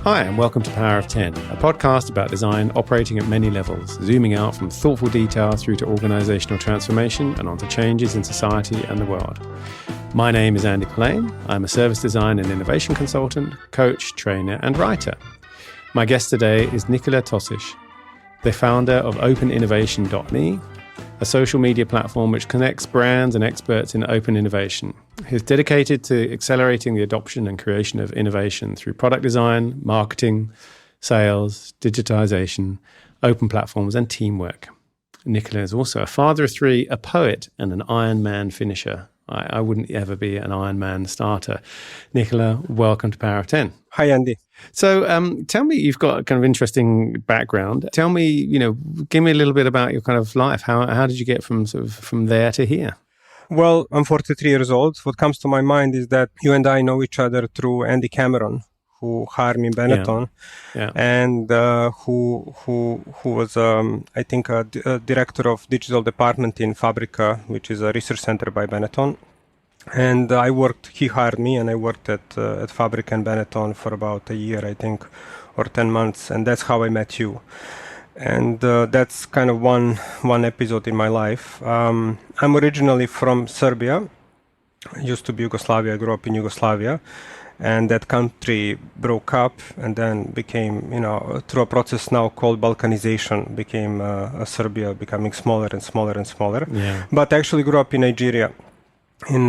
Hi, and welcome to Power of 10, a podcast about design operating at many levels, zooming out from thoughtful detail through to organizational transformation and onto changes in society and the world. My name is Andy Polaine. I'm a service design and innovation consultant, coach, trainer, and writer. My guest today is Nikola Tosic, the founder of OpenInnovation.me, a social media platform which connects brands and experts in open innovation. He's dedicated to accelerating the adoption and creation of innovation through product design, marketing, sales, digitization, open platforms, and teamwork. Nikola is also a father of three, a poet, and an Ironman finisher. I wouldn't ever be an Ironman starter. Nikola, welcome to Power of 10. Hi, Andy. So tell me, you've got a kind of interesting background. Tell me, give me a little bit about your kind of life. How did you get from there to here? Well, I'm 43 years old. What comes to my mind is that you and I know each other through Andy Cameron, who hired me in Benetton, and who was, I think, a director of digital department in Fabrica, which is a research center by Benetton. And he hired me, and I worked at Fabrica and Benetton for about a year, I think, or 10 months. And that's how I met you. And that's kind of one episode in my life. I'm originally from Serbia. I used to be Yugoslavia. I grew up in Yugoslavia. And that country broke up and then became, through a process now called Balkanization, became Serbia becoming smaller and smaller and smaller. Yeah. But I actually grew up in Nigeria, in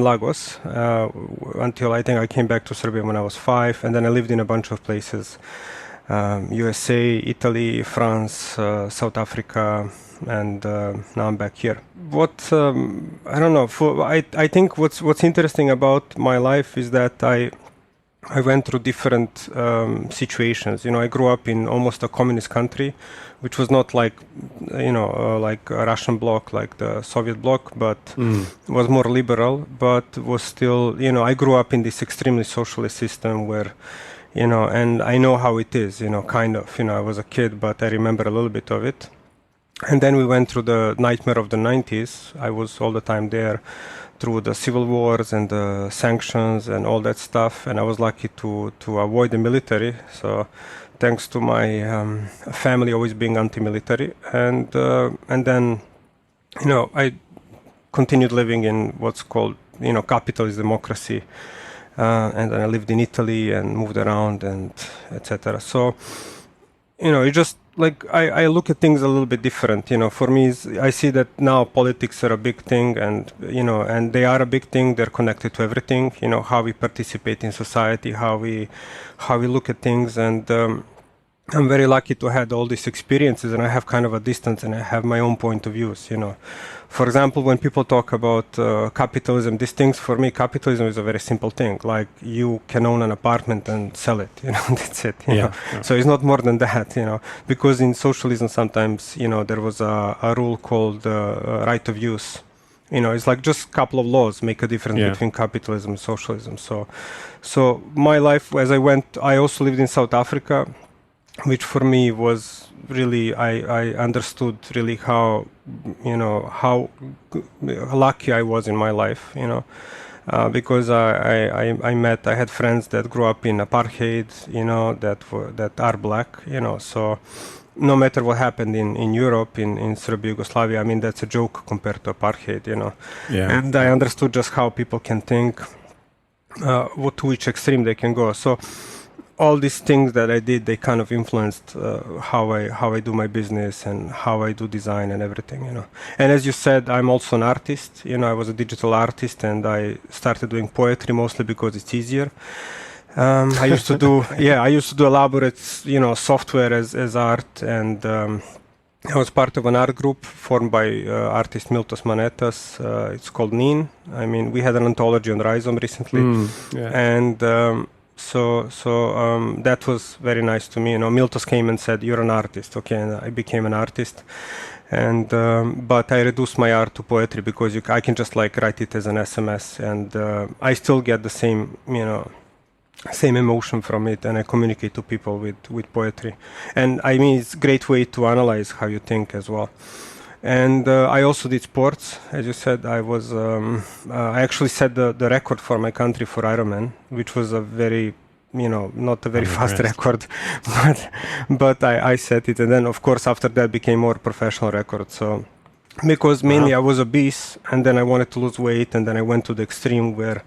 Lagos, until I think I came back to Serbia when I was 5. And then I lived in a bunch of places, USA, Italy, France, South Africa, and now I'm back here. I don't know. I think what's interesting about my life is that I went through different situations. I grew up in almost a communist country, which was not like like a Russian bloc, like the Soviet bloc, but was more liberal. But was still, I grew up in this extremely socialist system where, and I know how it is. Kind of. I was a kid, but I remember a little bit of it. And then we went through the nightmare of the 90s. I was all the time there through the civil wars and the sanctions and all that stuff. And I was lucky to avoid the military. So thanks to my family always being anti-military. And then, I continued living in what's called, capitalist democracy. And then I lived in Italy and moved around and etc. So, it just, like I look at things a little bit different. For me, I see that now politics are a big thing, and and they are a big thing. They're connected to everything. How we participate in society, how we look at things, and I'm very lucky to have all these experiences, and I have kind of a distance, and I have my own point of views. For example, when people talk about capitalism, these things, for me, capitalism is a very simple thing. Like, you can own an apartment and sell it, that's it. Yeah. So it's not more than that, because in socialism sometimes, there was a rule called right of use. It's like just a couple of laws make a difference between capitalism and socialism. So my life, as I also lived in South Africa, which for me was really, I understood really how lucky I was in my life, because I had friends that grew up in apartheid, that are black, so no matter what happened in Europe, in Serbia, Yugoslavia, I mean, that's a joke compared to apartheid, Yeah. And I understood just how people can think, to which extreme they can go. So all these things that I did, they kind of influenced how I do my business and how I do design and everything, And as you said, I'm also an artist. I was a digital artist, and I started doing poetry mostly because it's easier. I used to do elaborate, software as art, and I was part of an art group formed by artist Miltos Manetas. It's called NIN. I mean, we had an anthology on Rhizome recently, and So that was very nice to me. Miltos came and said, "You're an artist." Okay, and I became an artist. And but I reduced my art to poetry because I can just like write it as an SMS, and I still get the same, same emotion from it, and I communicate to people with poetry. And I mean, it's a great way to analyze how you think as well. And I also did sports. As you said, I actually set the record for my country for Ironman, which was a very, not a very fast record, but I set it. And then, of course, after that became more professional record. So because mainly I was obese, and then I wanted to lose weight, and then I went to the extreme where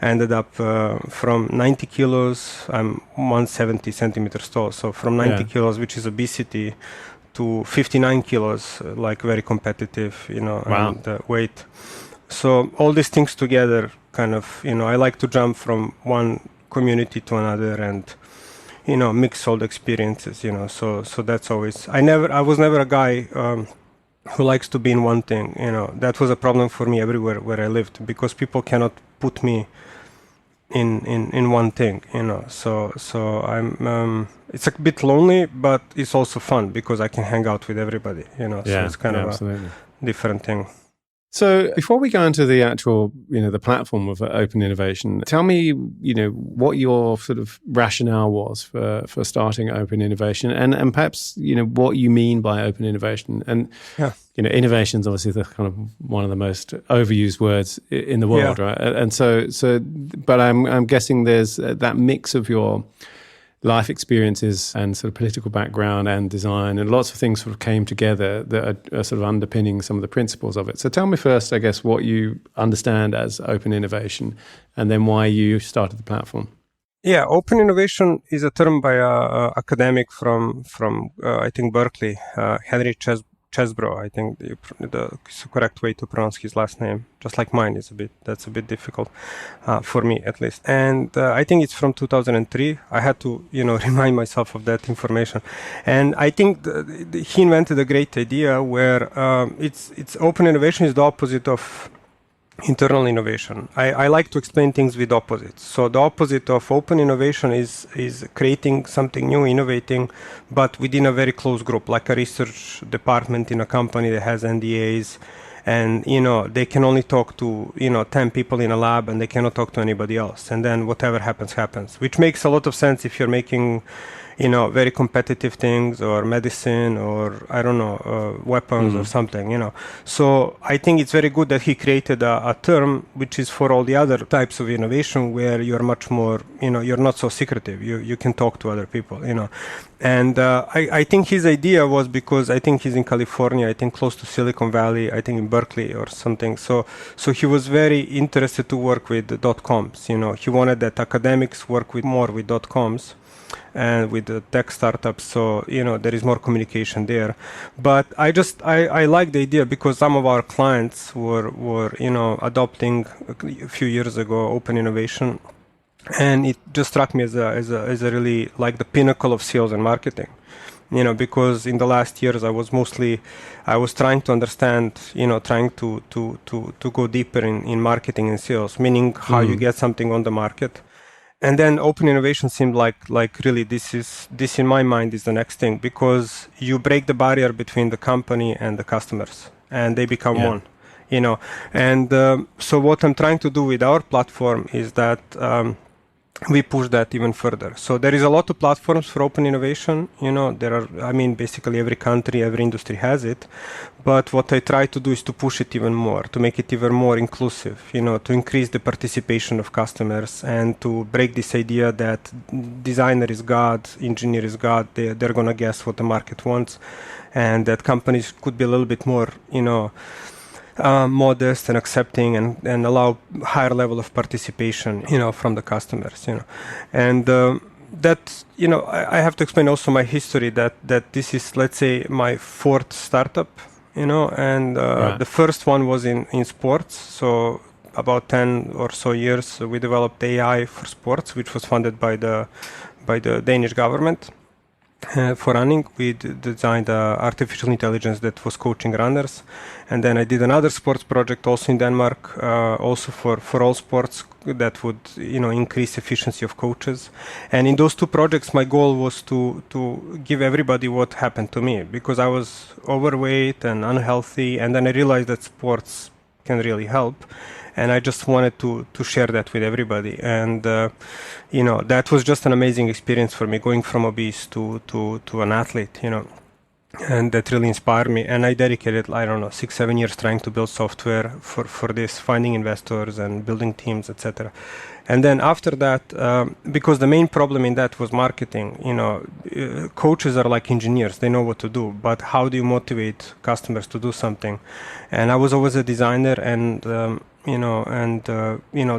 I ended up from 90 kilos, I'm 170 centimeters tall. So from 90 kilos, which is obesity, to 59 kilos, like very competitive, and weight. So all these things together kind of, I like to jump from one community to another and, mix all the experiences, so that's always, I was never a guy who likes to be in one thing, that was a problem for me everywhere where I lived, because people cannot put me in one thing, so I'm it's a bit lonely, but it's also fun because I can hang out with everybody, so it's kind of absolutely a different thing. So before we go into the actual, the platform of open innovation, tell me, what your sort of rationale was for starting open innovation, and perhaps, what you mean by open innovation. And, innovation is obviously the kind of one of the most overused words in the world, right? And so, but I'm guessing there's that mix of your life experiences and sort of political background and design, and lots of things sort of came together that are sort of underpinning some of the principles of it. So tell me first, I guess, what you understand as open innovation, and then why you started the platform. Yeah, open innovation is a term by an academic from I think Berkeley, Henry Chesbrough. I think the correct way to pronounce his last name, just like mine, that's a bit difficult for me at least. And I think it's from 2003. I had to remind myself of that information. And I think he invented a great idea where it's open innovation is the opposite of internal innovation. I like to explain things with opposites. So the opposite of open innovation is creating something new, innovating, but within a very close group, like a research department in a company that has NDAs, and they can only talk to 10 people in a lab, and they cannot talk to anybody else, and then whatever happens, which makes a lot of sense if you're making very competitive things, or medicine, or I don't know, weapons or something, So I think it's very good that he created a term which is for all the other types of innovation, where you're much more, you're not so secretive. You can talk to other people, And I think his idea was, because I think he's in California, I think close to Silicon Valley, I think in Berkeley or something. So he was very interested to work with .coms. He wanted that academics work more with .coms and with the tech startups, so there is more communication there. But I like the idea, because some of our clients were adopting a few years ago open innovation, and it just struck me as a really like the pinnacle of sales and marketing. Because in the last years I was trying to understand, trying to go deeper in marketing and sales, meaning how you get something on the market. And then open innovation seemed like really this in my mind is the next thing, because you break the barrier between the company and the customers, and they become one, And so what I'm trying to do with our platform is that we push that even further. So there is a lot of platforms for open innovation. There are, basically every country, every industry has it. But what I try to do is to push it even more, to make it even more inclusive, to increase the participation of customers, and to break this idea that designer is God, engineer is God, they're going to guess what the market wants, and that companies could be a little bit more, modest and accepting, and allow higher level of participation, from the customers, and that, I have to explain also my history, that this is, let's say, my fourth startup, and the first one was in sports. So about 10 or so years we developed AI for sports, which was funded by the Danish government. For running, we designed artificial intelligence that was coaching runners, and then I did another sports project also in Denmark, also for all sports, that would increase efficiency of coaches. And in those two projects, my goal was to give everybody what happened to me, because I was overweight and unhealthy, and then I realized that sports can really help. And I just wanted to share that with everybody, and that was just an amazing experience for me, going from obese to an athlete, and that really inspired me. And I dedicated, I don't know, 6-7 years trying to build software for this, finding investors and building teams, etc. And then after that, because the main problem in that was marketing, coaches are like engineers, they know what to do, but how do you motivate customers to do something? And I was always a designer, and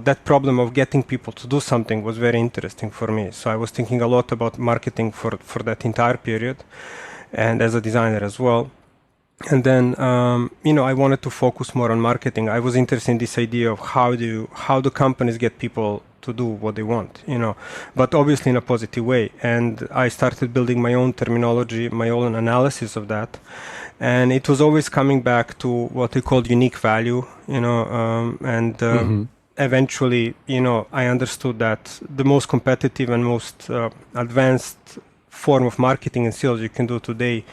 that problem of getting people to do something was very interesting for me. So I was thinking a lot about marketing for that entire period, and as a designer as well. And then, I wanted to focus more on marketing. I was interested in this idea of how do companies get people to do what they want, but obviously in a positive way. And I started building my own terminology, my own analysis of that. And it was always coming back to what we called unique value, eventually, I understood that the most competitive and most advanced form of marketing and sales you can do today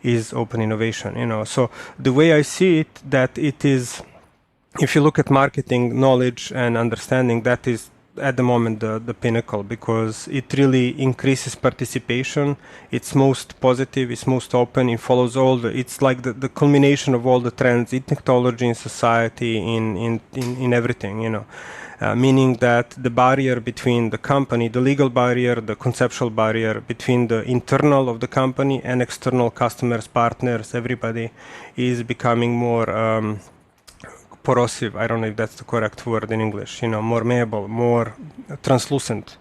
is open innovation. So the way I see it, that it is, if you look at marketing knowledge and understanding, that is at the moment the pinnacle, because it really increases participation. It's most positive, it's most open, it follows it's like the culmination of all the trends in technology, in society, in everything, meaning that the barrier between the company, the legal barrier, the conceptual barrier between the internal of the company and external customers, partners, everybody, is becoming more corrosive. I don't know if that's the correct word in English, more malleable, more translucent,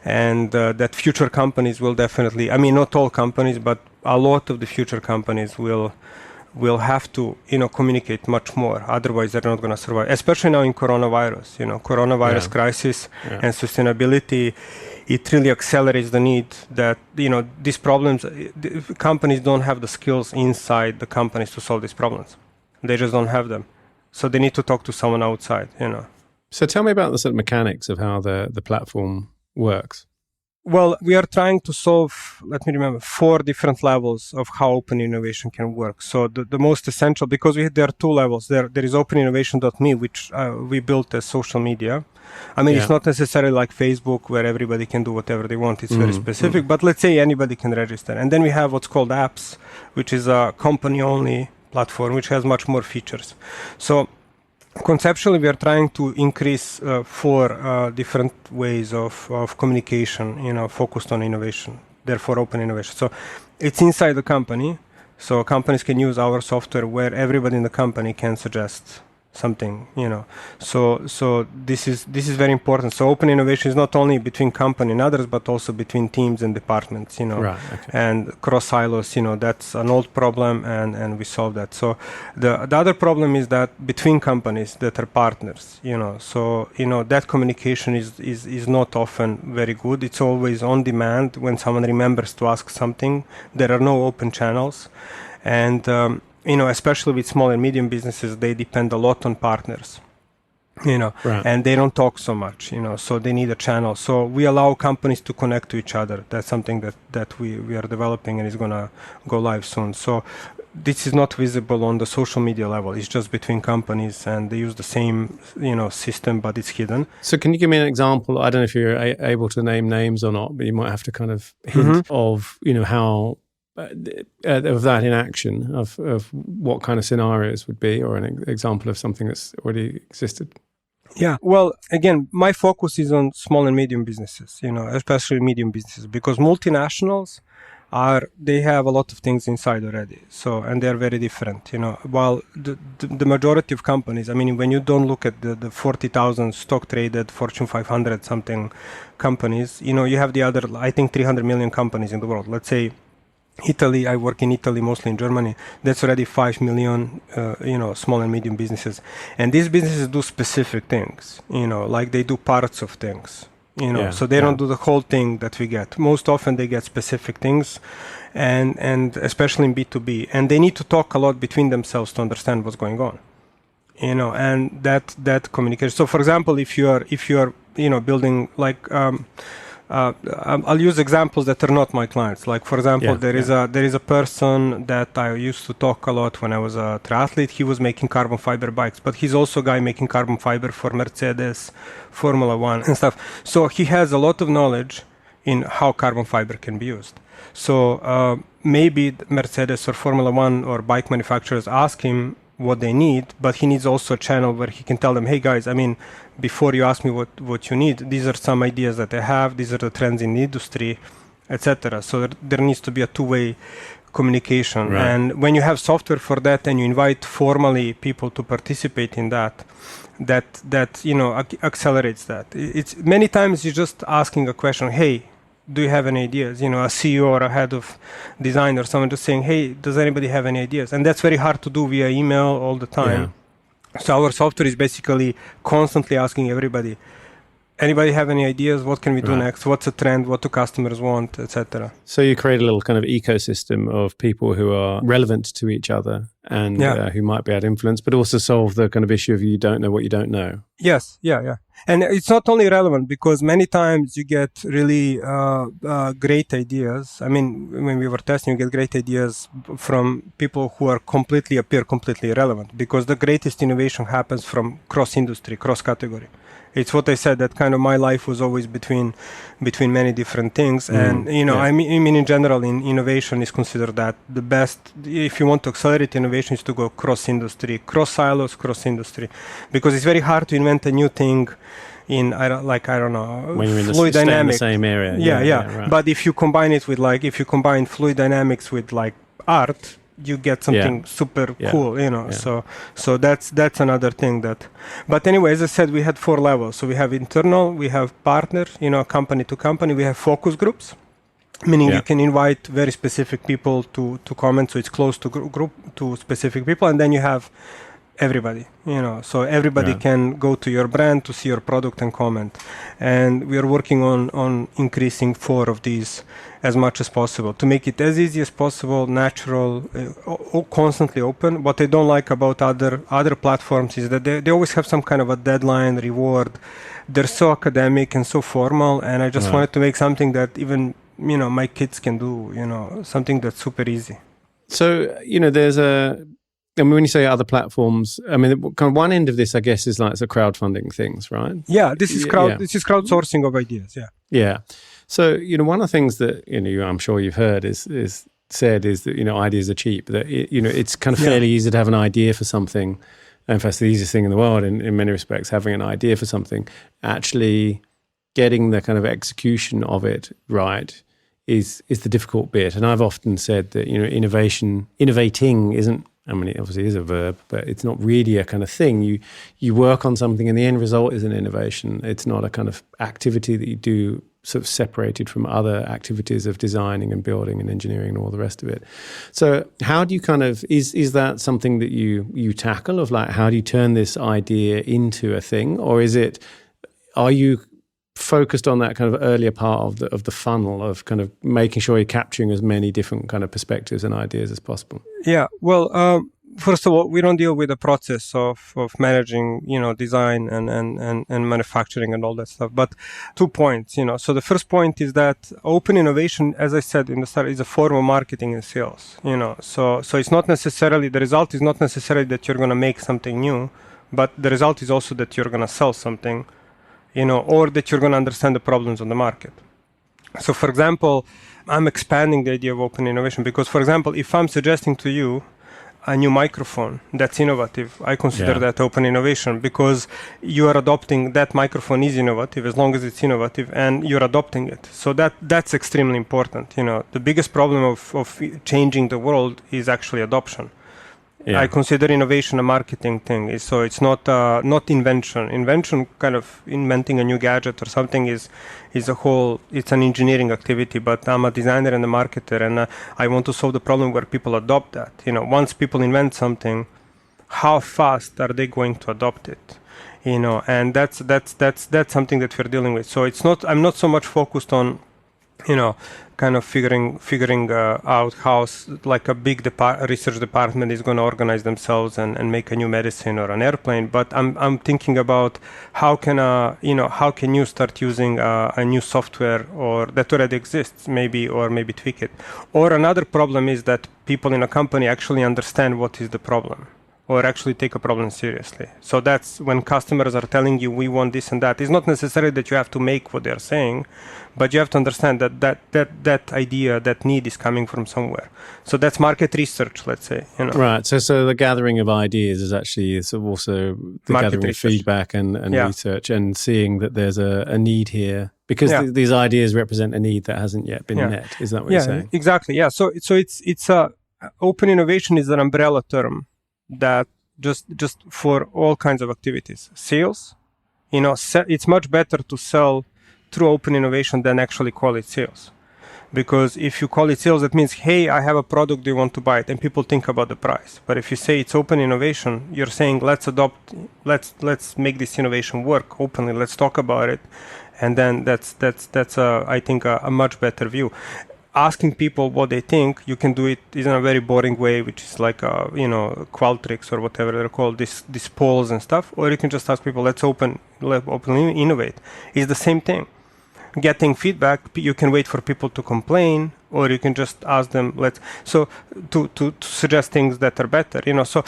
and that future companies will definitely, not all companies, but a lot of the future companies will have to, communicate much more. Otherwise, they're not going to survive. Especially now in coronavirus crisis and sustainability, it really accelerates the need that, these problems, companies don't have the skills inside the companies to solve these problems. They just don't have them. So they need to talk to someone outside, So tell me about the sort of mechanics of how the platform works. Well, we are trying to solve, let me remember, 4 different levels of how open innovation can work. So the most essential, because there are 2 levels. There is openinnovation.me, which we built as social media. It's not necessarily like Facebook where everybody can do whatever they want. It's very specific, but let's say anybody can register. And then we have what's called apps, which is a company-only platform, which has much more features. So conceptually, we are trying to increase 4 different ways of communication, focused on innovation, therefore open innovation. So it's inside the company. So companies can use our software where everybody in the company can suggest something, So this is very important. So open innovation is not only between company and others, but also between teams and departments, Right, okay. and cross silos, that's an old problem, and we solve that. So the other problem is that between companies that are partners, so that communication is not often very good. It's always on demand. When someone remembers to ask something, there are no open channels, and especially with small and medium businesses, they depend a lot on partners, Right. and they don't talk so much, so they need a channel. So we allow companies to connect to each other. That's something that we are developing and is going to go live soon. So this is not visible on the social media level. It's just between companies, and they use the same, system, but it's hidden. So can you give me an example? I don't know if you're able to name names or not, but you might have to kind of hint of, how of that in action, of what kind of scenarios would be, or an example of something that's already existed. Yeah, well, again, my focus is on small and medium businesses, especially medium businesses, because multinationals they have a lot of things inside already. So, and they're very different, while the majority of companies, when you don't look at the 40,000 stock traded Fortune 500 something companies, you have the other, I think 300 million companies in the world. Let's say Italy, I work in Italy, mostly in Germany. That's already 5 million, small and medium businesses. And these businesses do specific things, like they do parts of things, so they don't do the whole thing that we get. Most often they get specific things, and especially in B2B. And they need to talk a lot between themselves to understand what's going on, and that communication. So for example, if you are, building like, I'll use examples that are not my clients. Like, for example, there is a person that I used to talk a lot when I was a triathlete. He was making carbon fiber bikes, but he's also a guy making carbon fiber for Mercedes, Formula One and stuff. So he has a lot of knowledge in how carbon fiber can be used. So maybe Mercedes or Formula One or bike manufacturers ask him what they need, but he needs also a channel where he can tell them, hey guys, I mean, before you ask me what you need, these are some ideas that I have, these are the trends in the industry, etc. So there needs to be a two-way communication. Right. And when you have software for that and you invite formally people to participate in that accelerates that. It's many times you're just asking a question, hey, do you have any ideas? A CEO or a head of design or someone just saying, hey, does anybody have any ideas? And that's very hard to do via email all the time. Yeah. So our software is basically constantly asking everybody, anybody have any ideas? What can we do next? What's a trend? What do customers want, etc. So you create a little kind of ecosystem of people who are relevant to each other and who might be able to influence, but also solve the kind of issue of you don't know what you don't know. Yes, yeah. And it's not only relevant because many times you get really great ideas. I mean, when we were testing, you get great ideas from people who appear completely irrelevant, because the greatest innovation happens from cross-industry, cross-category. It's what I said, that kind of my life was always between many different things. And, I mean, in general, in innovation is considered that the best, if you want to accelerate innovation, is to go cross-industry, cross-silos, cross-industry, because it's very hard to invent a new thing in, I don't know, when you're fluid dynamics. In the same area. Yeah. Right. But if you combine it with if you combine fluid dynamics with art, you get something super cool, So that's another thing but anyway, as I said, we had 4 levels. So we have internal, we have partner, company to company, we have focus groups, meaning you can invite very specific people to comment, so it's close to group to specific people, and then you have everybody, so everybody can go to your brand to see your product and comment. And we are working on increasing 4 of these as much as possible to make it as easy as possible, natural, constantly open. What I don't like about other platforms is that they always have some kind of a deadline, reward. They're so academic and so formal, and I just wanted to make something that even my kids can do, something that's super easy. So there's when you say other platforms, I mean, kind of one end of this, I guess, is like the crowdfunding things, right? Yeah, this is crowdsourcing of ideas. Yeah. Yeah. So one of the things that I'm sure you've heard is that ideas are cheap. That it's kind of fairly easy to have an idea for something. In fact, it's the easiest thing in the world in many respects. Having an idea for something, actually getting the kind of execution of it right is the difficult bit. And I've often said that innovating isn't. I mean, it obviously is a verb, but it's not really a kind of thing. You work on something and the end result is an innovation. It's not a kind of activity that you do sort of separated from other activities of designing and building and engineering and all the rest of it. So how do you kind of, is that something that you tackle, of like, how do you turn this idea into a thing? Or are you focused on that kind of earlier part of the funnel of kind of making sure you're capturing as many different kind of perspectives and ideas as possible? Yeah, well, first of all, we don't deal with the process of managing, design and manufacturing and all that stuff. But 2 points, So the first point is that open innovation, as I said in the start, is a form of marketing and sales. So it's not necessarily, the result is not necessarily that you're going to make something new, but the result is also that you're going to sell something, or that you're going to understand the problems on the market. So, for example, I'm expanding the idea of open innovation because, for example, if I'm suggesting to you a new microphone that's innovative, I consider that open innovation, because you are adopting that microphone is innovative as long as it's innovative and you're adopting it. So that's extremely important. The biggest problem of changing the world is actually adoption. Yeah. I consider innovation a marketing thing. So it's not invention. Invention, kind of inventing a new gadget or something, is it's an engineering activity. But I'm a designer and a marketer, and I want to solve the problem where people adopt that. Once people invent something, how fast are they going to adopt it? And that's something that we're dealing with. So I'm not so much focused on, kind of figuring out how like a big research department is going to organize themselves and make a new medicine or an airplane. But I'm thinking about how can you start using a new software or that already exists, maybe tweak it. Or another problem is that people in a company actually understand what is the problem. or actually take a problem seriously. So that's when customers are telling you we want this and that. It's not necessarily that you have to make what they're saying, but you have to understand that idea, that need is coming from somewhere. So that's market research, let's say. Right. So the gathering of ideas is actually also the Market gathering research. of feedback and research, and seeing that there's a need here, because these ideas represent a need that hasn't yet been met. Is that what you're saying? Exactly. Yeah. So it's open innovation is an umbrella term that just for all kinds of activities. Sales, it's much better to sell through open innovation than actually call it sales. Because if you call it sales, that means, hey, I have a product, do you want to buy it? And people think about the price. But if you say it's open innovation, you're saying let's make this innovation work openly, let's talk about it. And then that's I think a much better view. Asking people what they think, you can do it in a very boring way, which is like Qualtrics or whatever they're called, these polls and stuff. Or you can just ask people, let's openly innovate. It's the same thing. Getting feedback, you can wait for people to complain, or you can just ask them to suggest things that are better. So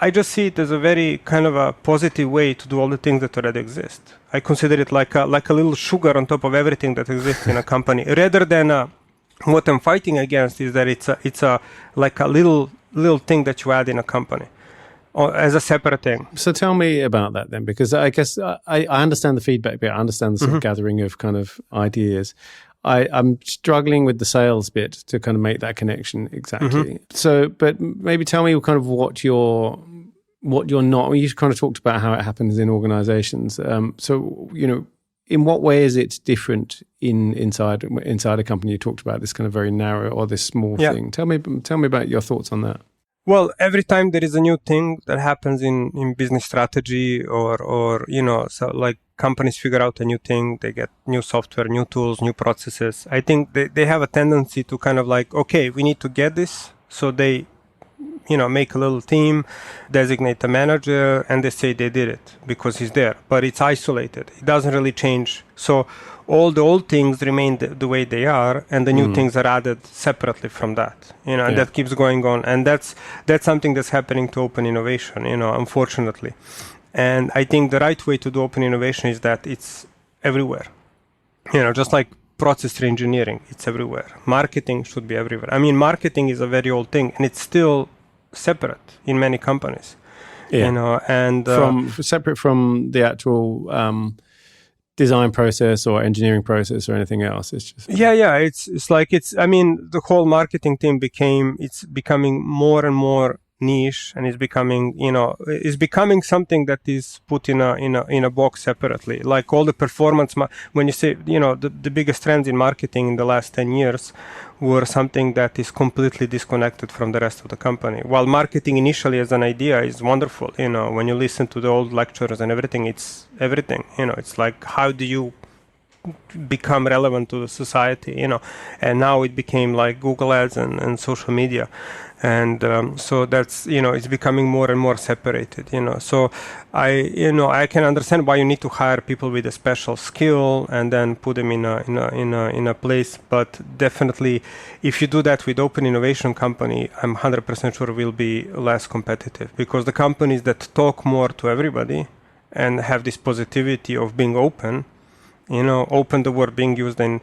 I just see it as a very kind of a positive way to do all the things that already exist. I consider it like a little sugar on top of everything that exists in a company, rather than what I'm fighting against is that it's a like a little thing that you add in a company, or as a separate thing. So tell me about that then, because I guess I understand the feedback bit. I understand the sort of gathering of kind of ideas. I'm struggling with the sales bit to kind of make that connection exactly. So, but maybe tell me kind of what you're not. You kind of talked about how it happens in organizations. So, in what way is it different inside a company? You talked about this kind of very narrow or this small thing. Tell me about your thoughts on that. Well, every time there is a new thing that happens in business strategy or so like companies figure out a new thing, they get new software, new tools, new processes. I think they have a tendency to kind of like, okay, we need to get this. So they, make a little team, designate a manager, and they say they did it because he's there. But it's isolated. It doesn't really change. So all the old things remain the way they are, and the new things are added separately from that. And that keeps going on. And that's something that's happening to open innovation, unfortunately. And I think the right way to do open innovation is that it's everywhere. Just like process reengineering, it's everywhere. Marketing should be everywhere. I mean, marketing is a very old thing, and it's still separate in many companies. And separate from the actual design process or engineering process or anything else. It's just the whole marketing team it's becoming more and more niche, and it's becoming something that is put in a box separately. Like all the performance, when you say the biggest trends in marketing in the last 10 years were something that is completely disconnected from the rest of the company. While marketing initially as an idea is wonderful, when you listen to the old lectures and everything, it's everything. It's like, how do you become relevant to the society, and now it became like Google ads and social media. And so that's, it's becoming more and more separated, So I can understand why you need to hire people with a special skill and then put them in a place. But definitely, if you do that with open innovation company, I'm 100% sure we'll be less competitive, because the companies that talk more to everybody and have this positivity of being open, open, the word being used in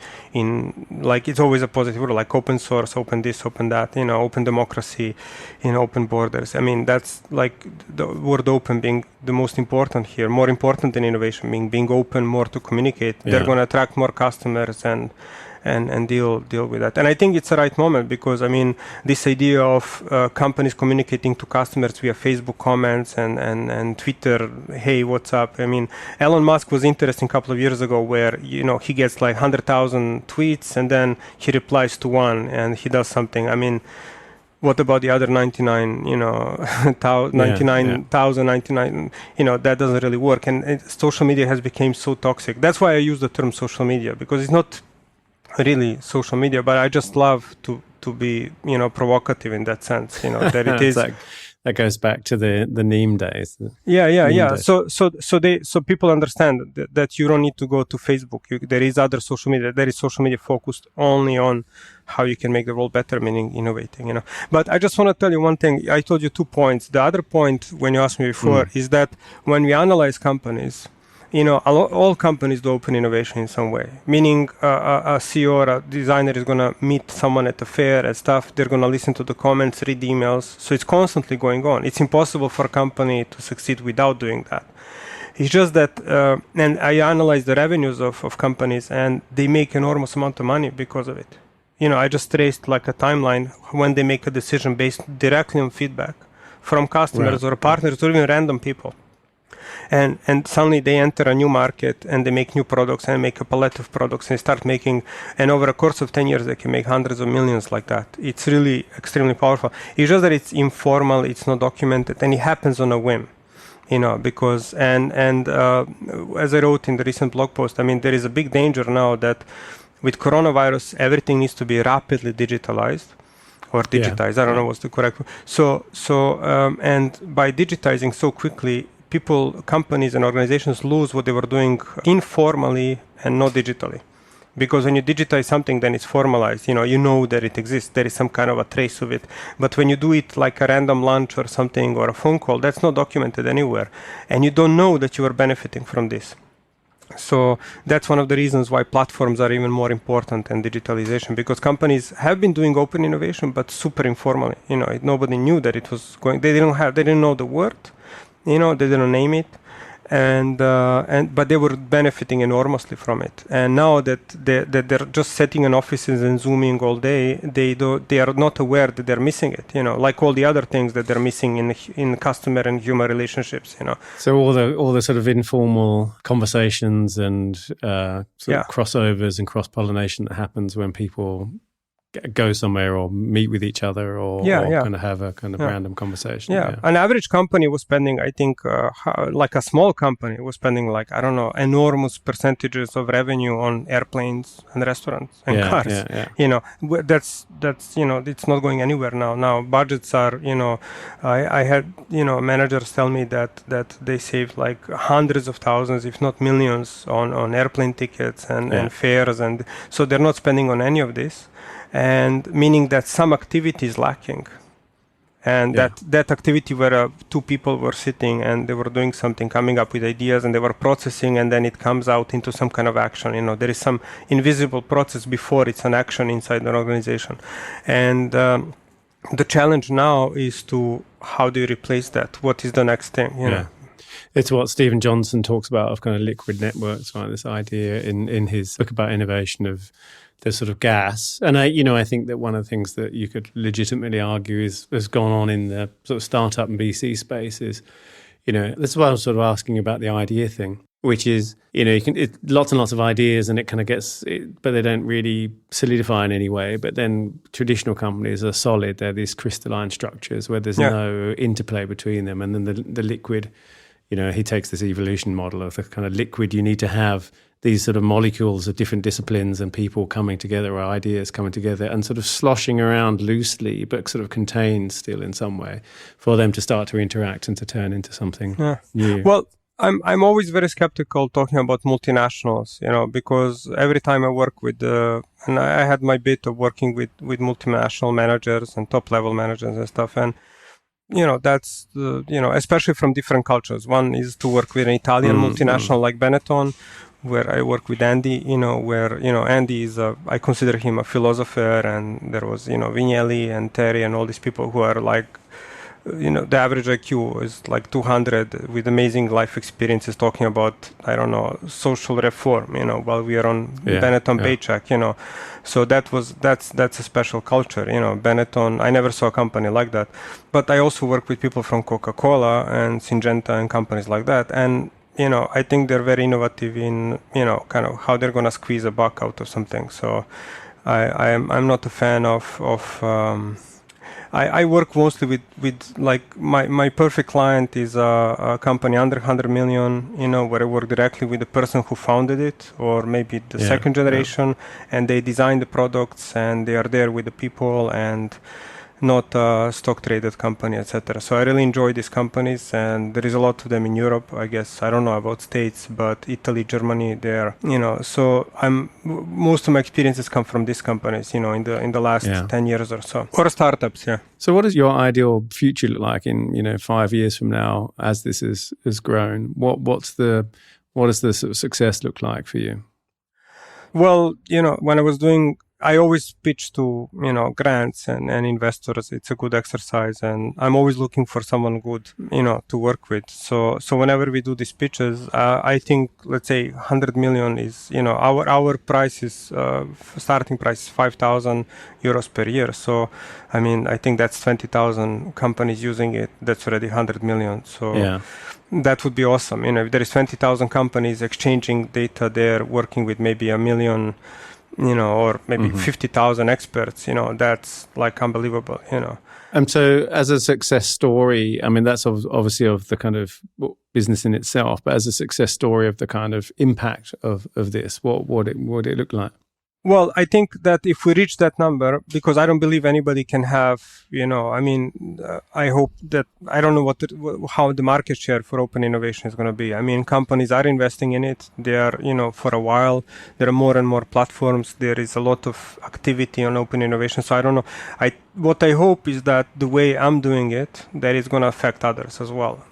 like, it's always a positive word, like open source, open this, open that, open democracy, open borders. I mean, that's like the word open being the most important here, more important than innovation, being open more to communicate. They're going to attract more customers and deal with that. And I think it's the right moment, because this idea of companies communicating to customers via Facebook comments and Twitter, hey, what's up? Elon Musk was interesting a couple of years ago, where he gets like 100,000 tweets and then he replies to one and he does something. What about the other 99, 99,099, that doesn't really work. And social media has become so toxic. That's why I use the term social media, because it's not really social media, but I just love to be provocative in that sense, that it is that goes back to the Neem days. Yeah. Days. So people understand that you don't need to go to Facebook. There is other social media. There is social media focused only on how you can make the world better, meaning innovating. But I just want to tell you one thing. I told you 2 points. The other point, when you asked me before, is that when we analyze companies, all companies do open innovation in some way. Meaning, a CEO or a designer is going to meet someone at a fair and stuff. They're going to listen to the comments, read emails. So it's constantly going on. It's impossible for a company to succeed without doing that. It's just that, and I analyze the revenues of companies, and they make enormous amount of money because of it. I just traced like a timeline when they make a decision based directly on feedback from customers or partners or even random people. And suddenly they enter a new market and they make new products and make a palette of products and start making, and over a course of 10 years they can make hundreds of millions like that. It's really extremely powerful. It's just that it's informal, it's not documented, and it happens on a whim. Because as I wrote in the recent blog post, there is a big danger now that with coronavirus everything needs to be rapidly digitalized or digitized. I don't know what's the correct word. So and by digitizing so quickly, people, companies and organizations lose what they were doing informally and not digitally. Because when you digitize something, then it's formalized. You know that it exists. There is some kind of a trace of it. But when you do it like a random lunch or something or a phone call, that's not documented anywhere. And you don't know that you are benefiting from this. So that's one of the reasons why platforms are even more important than digitalization, because companies have been doing open innovation, but super informally. Nobody knew that it was going. They didn't know the word. They didn't name it, but they were benefiting enormously from it. And now that they're just sitting in offices and zooming all day, they are not aware that they're missing it. Like all the other things that they're missing in customer and human relationships. So all the sort of informal conversations and crossovers and cross-pollination that happens when people go somewhere or meet with each other or kind of have a kind of random conversation. An average company was spending, I think, like a small company was spending like, I don't know, enormous percentages of revenue on airplanes and restaurants and cars. That's it's not going anywhere now. Now budgets are, I had, managers tell me that they saved like hundreds of thousands, if not millions on airplane tickets and fares. And so they're not spending on any of this. And meaning that some activity is lacking, and that activity where two people were sitting and they were doing something, coming up with ideas, and they were processing, and then it comes out into some kind of action. There is some invisible process before it's an action inside an organization. And the challenge now is to how do you replace that? What is the next thing? It's what Stephen Johnson talks about of kind of liquid networks, right? This idea in his book about innovation of the sort of gas. And I think that one of the things that you could legitimately argue has gone on in the sort of startup and VC space is, that's why I was sort of asking about the idea thing, which is, lots and lots of ideas and it kind of gets, but they don't really solidify in any way. But then traditional companies are solid. They're these crystalline structures where there's no interplay between them. And then the liquid, he takes this evolution model of the kind of liquid. You need to have these sort of molecules of different disciplines and people coming together, or ideas coming together and sort of sloshing around loosely, but sort of contained still in some way, for them to start to interact and to turn into something new. Well, I'm always very skeptical talking about multinationals, because every time I work with and I had my bit of working with multinational managers and top level managers and stuff, and that's especially from different cultures. One is to work with an Italian multinational like Benetton, where I work with Andy, where, Andy is I consider him a philosopher, and there was, Vignelli and Terry and all these people who are like, the average IQ is like 200 with amazing life experiences talking about, I don't know, social reform, while we are on Benetton paycheck, So that's a special culture, Benetton. I never saw a company like that. But I also work with people from Coca-Cola and Syngenta and companies like that. And I think they're very innovative in, kind of how they're going to squeeze a buck out of something. So I'm not a fan of I work mostly with like my perfect client is a company under 100 million, where I work directly with the person who founded it, or maybe the second generation, and they design the products and they are there with the people, and not a stock traded company, etc. So I really enjoy these companies, and there is a lot of them in Europe. I guess I don't know about States, but Italy, Germany, there. So most of my experiences come from these companies. In the last 10 years or so, or startups. Yeah. So what does your ideal future look like in 5 years from now as this has grown? What does the sort of success look like for you? Well, when I was doing, I always pitch to, grants and investors. It's a good exercise, and I'm always looking for someone good, to work with. So whenever we do these pitches, I think, let's say 100 million is, our price is, starting price is 5,000 euros per year. So, I think that's 20,000 companies using it. That's already 100 million. So that would be awesome. If there is 20,000 companies exchanging data there, working with maybe 1 million, or maybe 50,000 experts, that's like unbelievable, And so as a success story, that's obviously of the kind of business in itself, but as a success story of the kind of impact of this, what would it look like? Well, I think that if we reach that number, because I don't believe anybody can have, I hope that, I don't know how the market share for open innovation is going to be. Companies are investing in it. They are, for a while, there are more and more platforms. There is a lot of activity on open innovation. So I don't know. What I hope is that the way I'm doing it, that is going to affect others as well.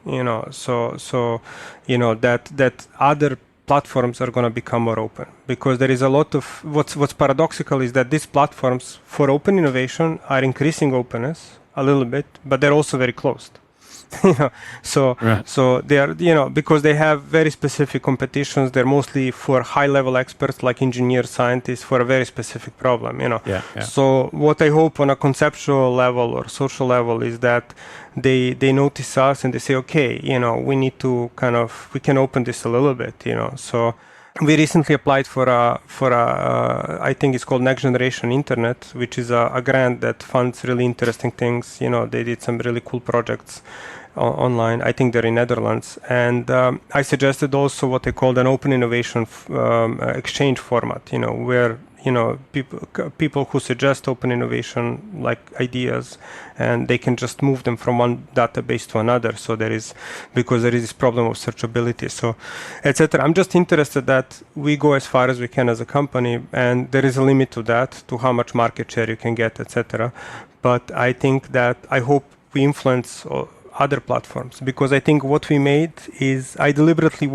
That other platforms are going to become more open, because there is a lot of what's paradoxical is that these platforms for open innovation are increasing openness a little bit, but they're also very closed. So they are, because they have very specific competitions. They're mostly for high level experts like engineers, scientists, for a very specific problem. So what I hope on a conceptual level or social level is that they notice us and they say, okay, we need to we can open this a little bit. So we recently applied for a I think it's called Next Generation Internet, which is a grant that funds really interesting things. They did some really cool projects online. I think they're in Netherlands. And I suggested also what they called an open innovation exchange format, where people who suggest open innovation like ideas, and they can just move them from one database to another. So because there is this problem of searchability, so etc. I'm just interested that we go as far as we can as a company, and there is a limit to that, to how much market share you can get, etc. But I think that I hope we influence other platforms, because I think what we made is, I deliberately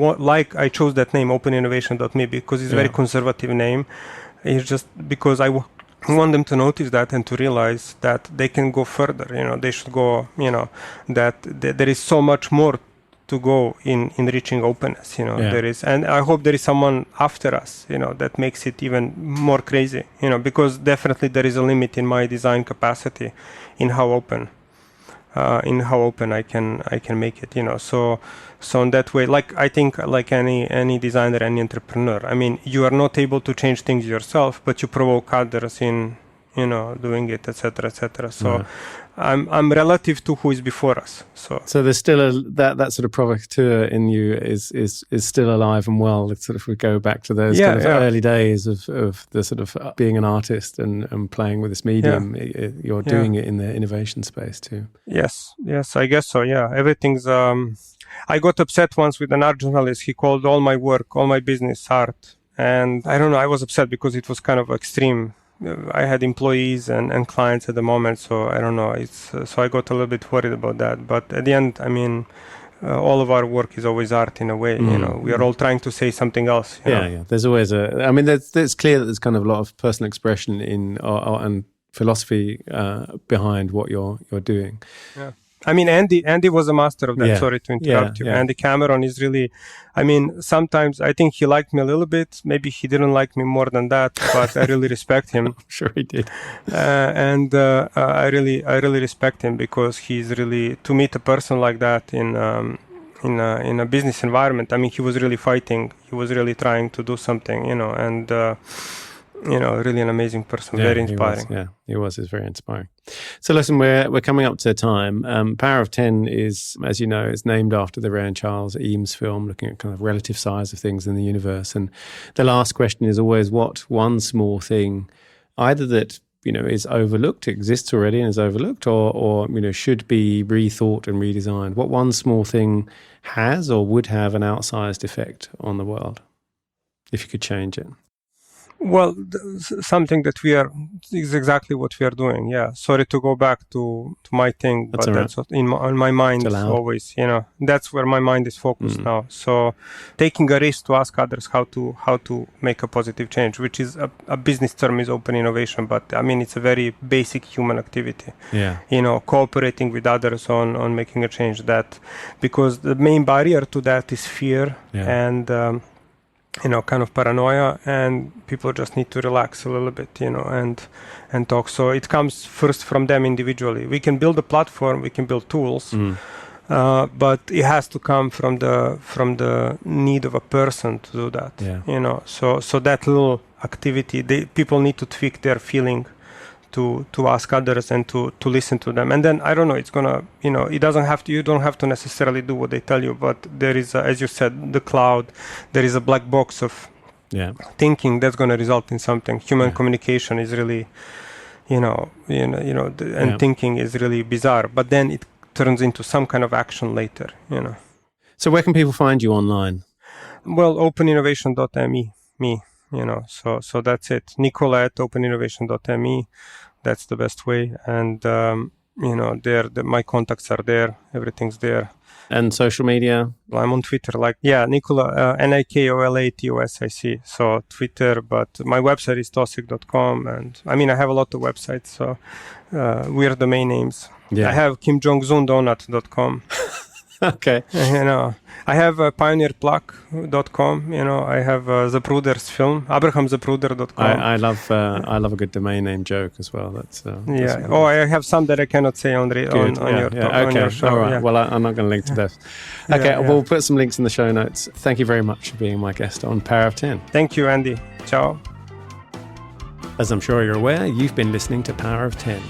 I chose that name, openinnovation.me, because it's a very conservative name. It's just because I want them to notice that and to realize that they can go further. They should go, that there is so much more to go in reaching openness. There is, and I hope there is someone after us, that makes it even more crazy. Because definitely there is a limit in my design capacity in how open I can make it. So in that way, I think like any designer, any entrepreneur, you are not able to change things yourself, but you provoke others in doing it, etc. So I'm relative to who is before us. So there's still that sort of provocateur in you is still alive and well. It's sort of, we go back to those early days of the sort of being an artist and playing with this medium. You're doing it in the innovation space too. Yes, I guess so. Yeah, everything's. I got upset once with an art journalist. He called all my work, all my business, art, and I don't know. I was upset because it was kind of extreme. I had employees and clients at the moment, so I don't know. So I got a little bit worried about that. But at the end, all of our work is always art in a way. We are all trying to say something else. Yeah. There's always it's clear that there's kind of a lot of personal expression in and philosophy behind what you're doing. Yeah. Andy was a master of that. Yeah. Sorry to interrupt you. Andy Cameron is really, sometimes I think he liked me a little bit. Maybe he didn't like me more than that, but I really respect him. I'm sure he did. I really respect him, because he's really, to meet a person like that in a business environment. He was really fighting. He was really trying to do something, and really an amazing person, very inspiring. He was. It's very inspiring. So listen, we're coming up to time. Power of 10 is, as you know, it's named after the Ray and Charles Eames film, looking at kind of relative size of things in the universe. And the last question is always, what one small thing, either that is overlooked, exists already and is overlooked, or should be rethought and redesigned? What one small thing has or would have an outsized effect on the world if you could change it? Well, something that is exactly what we are doing. Yeah. Sorry to go back to my thing, That's but all that's what on my mind always, that's where my mind is focused now. So taking a risk to ask others how to make a positive change, which is a business term is open innovation, but I mean, it's a very basic human activity. Yeah. Cooperating with others on making a change, that because the main barrier to that is fear and, kind of paranoia, and people just need to relax a little bit, and talk. So it comes first from them individually. We can build a platform, we can build tools, but it has to come from the need of a person to do that. Yeah. So that little activity, people need to tweak their feeling to ask others and to listen to them. And then I don't know, it's gonna, it doesn't have to, you don't have to necessarily do what they tell you, but there is, as you said, the cloud, there is a black box of thinking that's going to result in something. Human communication is really, thinking is really bizarre, but then it turns into some kind of action later, So where can people find you online? Well, openinnovation.me, so that's it. Nikola at openinnovation.me. That's the best way. And, my contacts are there. Everything's there. And social media? I'm on Twitter, Nikola, Nikolatosic. So Twitter, but my website is tosic.com. And I mean, I have a lot of websites, so weird domain names. Yeah. I have kimjongzundonut.com. Okay. I have pioneerplug.com. I have Zapruder's abrahamzapruder.com. I love a good domain name joke as well. That's I have some that I cannot say on your show. All right. Well, I'm not going to link to those. Okay. We'll put some links in the show notes. Thank you very much for being my guest on Power of 10. Thank you, Andy. Ciao. As I'm sure you're aware, you've been listening to Power of 10.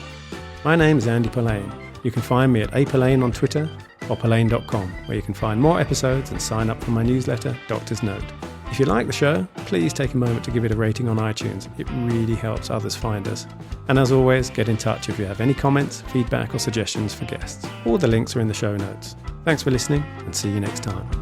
My name is Andy Polaine. You can find me at Polaine on Twitter or Polaine.com, where you can find more episodes and sign up for my newsletter, Doctor's Note. If you like the show, please take a moment to give it a rating on iTunes. It really helps others find us. And as always, get in touch if you have any comments, feedback or suggestions for guests. All the links are in the show notes. Thanks for listening and see you next time.